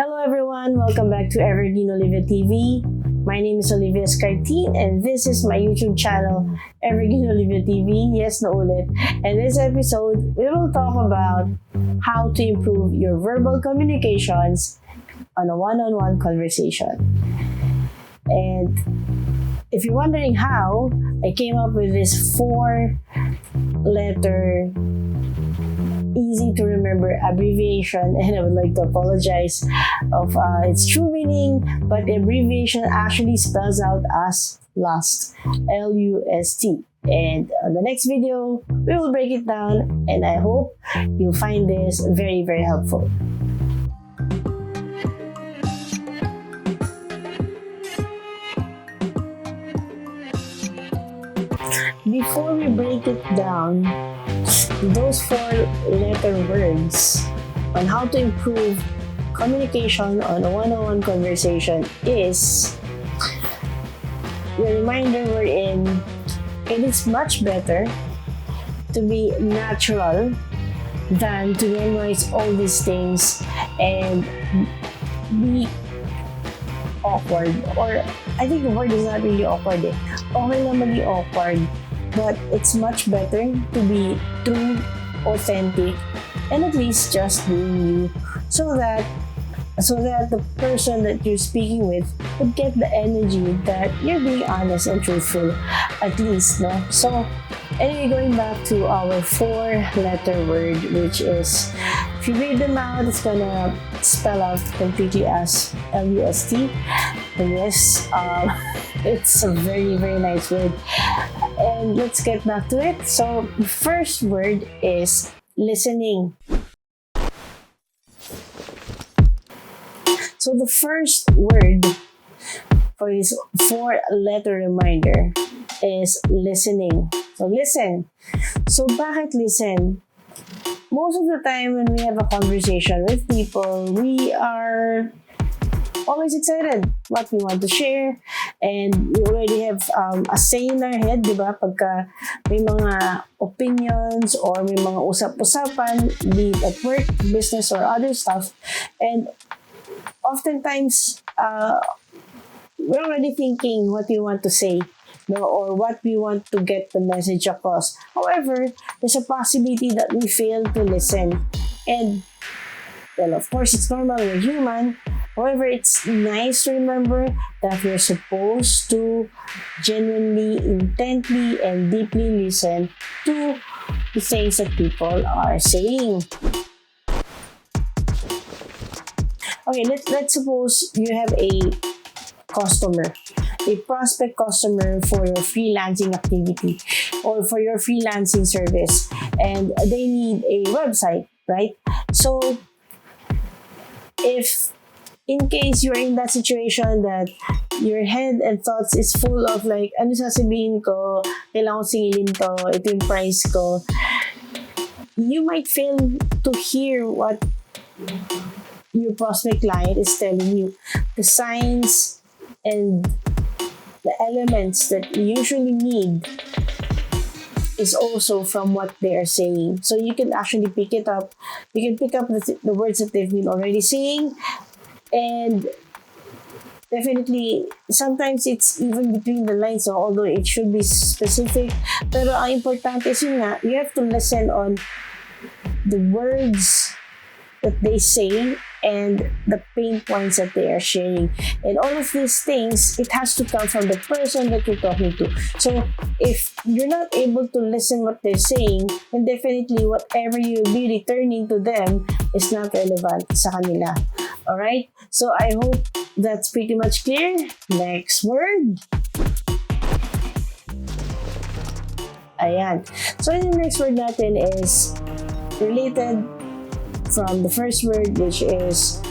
Hello everyone! Welcome back to Evergreen Olivia TV. My name is Olivia Escartin and this is my YouTube channel, Evergreen Olivia TV. Yes, na ulit. And this episode, we will talk about how to improve your verbal communications on a one-on-one conversation. And if you're wondering how, I came up with this 4-letter easy to remember abbreviation, and I would like to apologize of its true meaning, but the abbreviation actually spells out as lust, L-U-S-T. And on the next video, we will break it down, and I hope you'll find this very, very helpful. Before we break it down, those 4-letter words on how to improve communication on a one-on-one conversation is the reminder we're in. It is much better to be natural than to memorize all these things and be awkward. Or I think the word is not really awkward. Okay lang maging awkward. But it's much better to be true, authentic, and at least just being you, so that the person that you're speaking with would get the energy that you're being honest and truthful, at least, no? So, anyway, going back to our 4-letter word, which is, if you read them out, it's gonna spell out completely as L-U-S-T. And yes, it's a very, very nice word. And let's get back to it. So, the first word is listening. So, the first word for this 4-letter reminder is listening. So, listen. So, bakit listen? Most of the time when we have a conversation with people, we are always excited what we want to share, and we already have a say in our head, di ba? Pagka may mga opinions or may mga usap-usapan, be it at work, business, or other stuff. And oftentimes, we're already thinking what we want to say, no, or what we want to get the message across. However, there's a possibility that we fail to listen. And, well, of course, it's normal, we're human. However, it's nice to remember that we're supposed to genuinely, intently, and deeply listen to the things that people are saying. Okay, let's suppose you have a customer, a prospect customer for your freelancing activity or for your freelancing service, and they need a website, right? So, if in case you're in that situation that your head and thoughts is full of like, ano sasabihin ko, kailangan ko singilin to, ito yung price ko, you might fail to hear what your prospect client is telling you. The signs and the elements that you usually need is also from what they are saying. So you can actually pick it up. You can pick up the words that they've been already saying. And definitely, sometimes it's even between the lines, so although it should be specific. Pero ang importante is yun nga, you have to listen on the words that they say and the pain points that they are sharing. And all of these things, it has to come from the person that you're talking to. So, if you're not able to listen what they're saying, then definitely whatever you'll be returning to them is not relevant sa kanila. Alright? So, I hope that's pretty much clear. Next word. Ayan. So, the next word natin is related from the first word, which is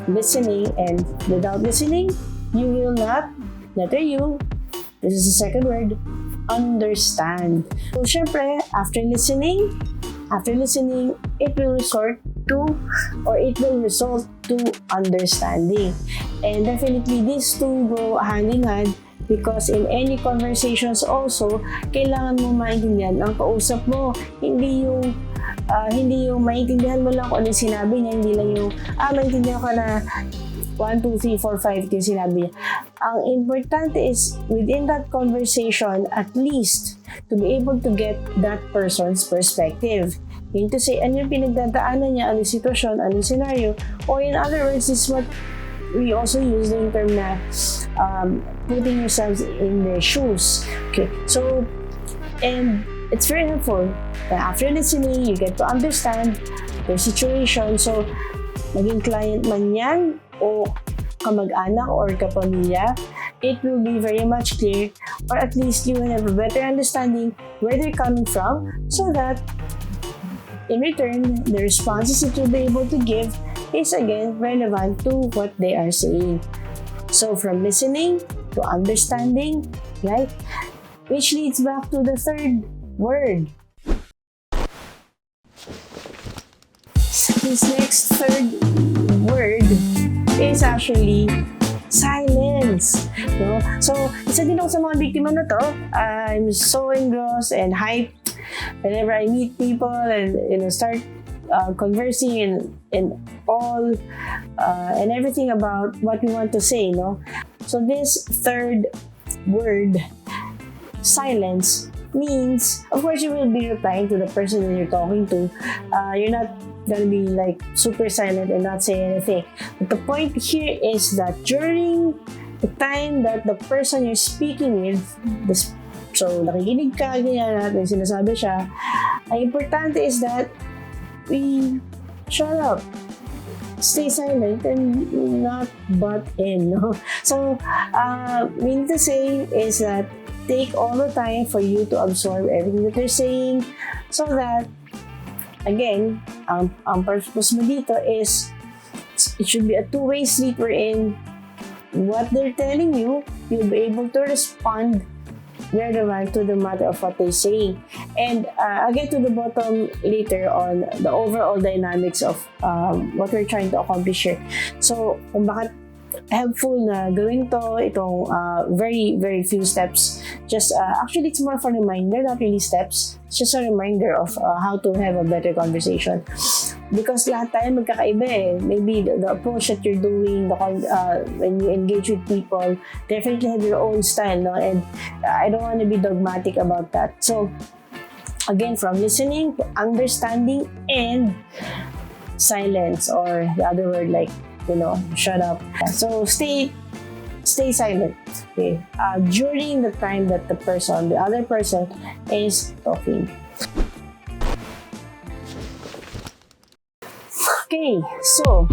listening. And without listening, you will not, letter U, this is the second word, understand. So, syempre, after listening, it will resort to, or it will result to understanding. And definitely, these two go hand in hand because in any conversations also, kailangan mo maintindihan ang kausap mo, hindi yung Hindi yung maintindihan mo lang kung ano yung sinabi niya, hindi lang yung, maintindihan ka na 1, 2, 3, 4, 5 yung sinabi niya. Ang importante is, within that conversation, at least, to be able to get that person's perspective. Mean to say, ano yung pinagdadaanan niya, ano yung sitwasyon, ano yung scenario, or in other words, this is what we also use the term na putting yourselves in their shoes. Okay, so, and it's very helpful. After listening, you get to understand their situation. So, maging client man yan, o kamag-anak or kapamilya, it will be very much clear, or at least you will have a better understanding where they're coming from, so that in return, the responses that you'll be able to give is again relevant to what they are saying. So from listening to understanding, right? Which leads back to the third word. This next third word is actually silence. No? So, isa din ako sa mga biktima na to. I'm so engrossed and hyped whenever I meet people and start conversing and all and everything about what we want to say. No? So, this third word, silence, means, of course, you will be replying to the person that you're talking to. You're not gonna be like super silent and not say anything. But the point here is that during the time that the person you're speaking with, so nakikinig ka, ganyan natin, sinasabi siya, ang importante is that we shut up, stay silent, and not butt in. No? So, mean to say is that take all the time for you to absorb everything that they're saying, so that again, ang purpose mo dito is it should be a two-way street wherein what they're telling you, you'll be able to respond relevant to the matter of what they're saying. And I'll get to the bottom later on the overall dynamics of what we're trying to accomplish here. So, kung bakit helpful na gawin itong very, very few steps. Just, actually, it's more of a reminder, not really steps. It's just a reminder of how to have a better conversation. Because lahat tayo magkakaiba eh. Maybe the approach that you're doing, when you engage with people, definitely have your own style, no? And I don't want to be dogmatic about that. So, again, from listening to understanding and silence, or the other word like, shut up. So stay silent. Okay. During the time that the other person is talking. Okay. So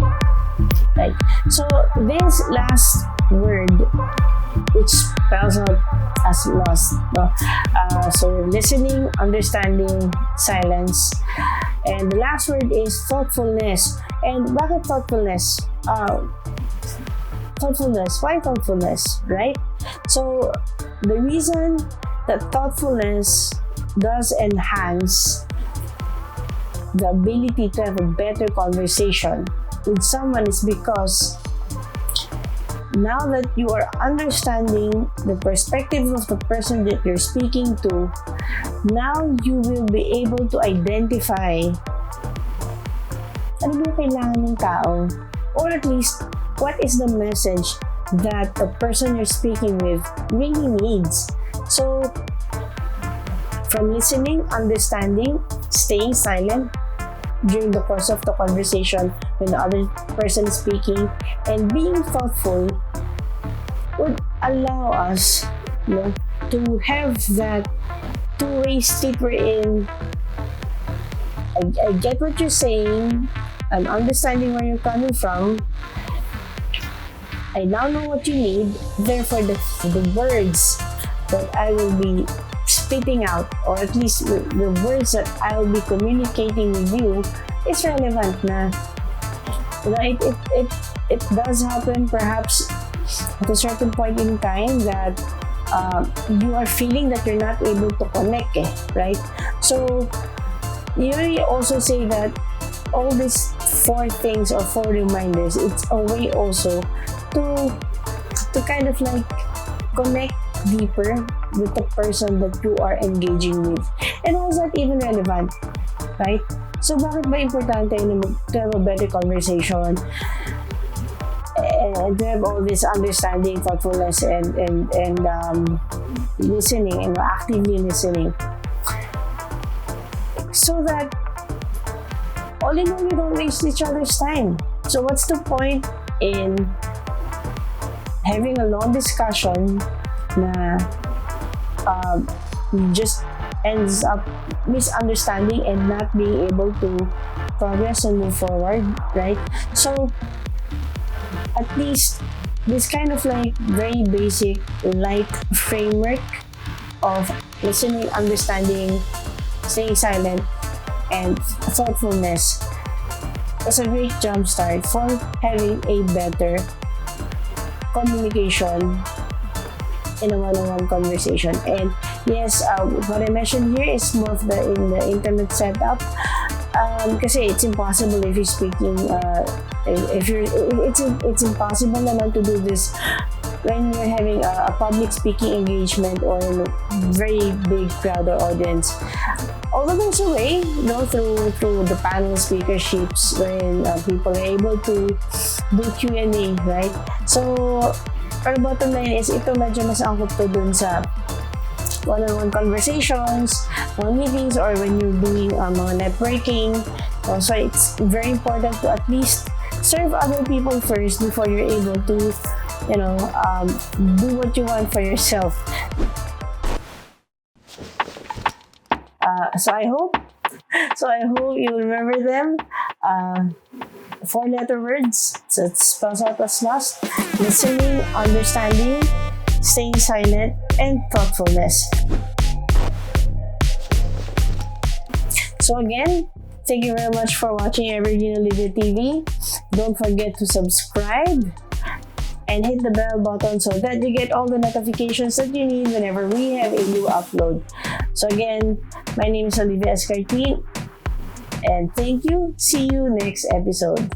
this last word, which spells out as lost. No? So listening, understanding, silence. And the last word is thoughtfulness. And bakit thoughtfulness? Thoughtfulness. Why thoughtfulness? Right? So, the reason that thoughtfulness does enhance the ability to have a better conversation with someone is because now that you are understanding the perspective of the person that you're speaking to, now you will be able to identify ano ba kailangan ng tao, or at least what is the message that the person you're speaking with really needs. So, from listening, understanding, staying silent during the course of the conversation when the other person is speaking, and being thoughtful would allow us to have that two-way street we're in. I get what you're saying. I'm understanding where you're coming from. I now know what you need. Therefore, the words that I will be spitting out, or at least the words that I will be communicating with you, is relevant na. It does happen perhaps at a certain point in time that you are feeling that you're not able to connect, right? So, you really also say that all these 4 things or 4 reminders, it's a way also to kind of like connect deeper with the person that you are engaging with. And how is that even relevant, right? So bakit ba importante na to have a better conversation and to have all this understanding, thoughtfulness, and listening, and actively listening, so that all in all, you don't waste each other's time. So what's the point in having a long discussion na just ends up misunderstanding and not being able to progress and move forward, right? So at least this kind of like very basic light framework of listening, understanding, staying silent, and thoughtfulness is a great jumpstart for having a better communication in a one-on-one conversation. And yes, what I mentioned here is more of in the internet setup, kasi it's impossible if you're speaking it's impossible naman to do this when you're having a public speaking engagement or in a very big crowd or audience. Although there's a way, through the panel speakerships wherein people are able to do Q&A, right? So our bottom line is ito medyo mas angkop to dun sa one-on-one conversations, mga meetings, or when you're doing mga networking. So it's very important to at least serve other people first before you're able to, do what you want for yourself. So I hope you remember them. 4-letter words. So it spells out as must: listening, understanding, staying silent, and thoughtfulness. So again, thank you very much for watching Evergreen Olivia TV. Don't forget to subscribe and hit the bell button so that you get all the notifications that you need whenever we have a new upload. So again, my name is Olivia Escartin, and thank you. See you next episode.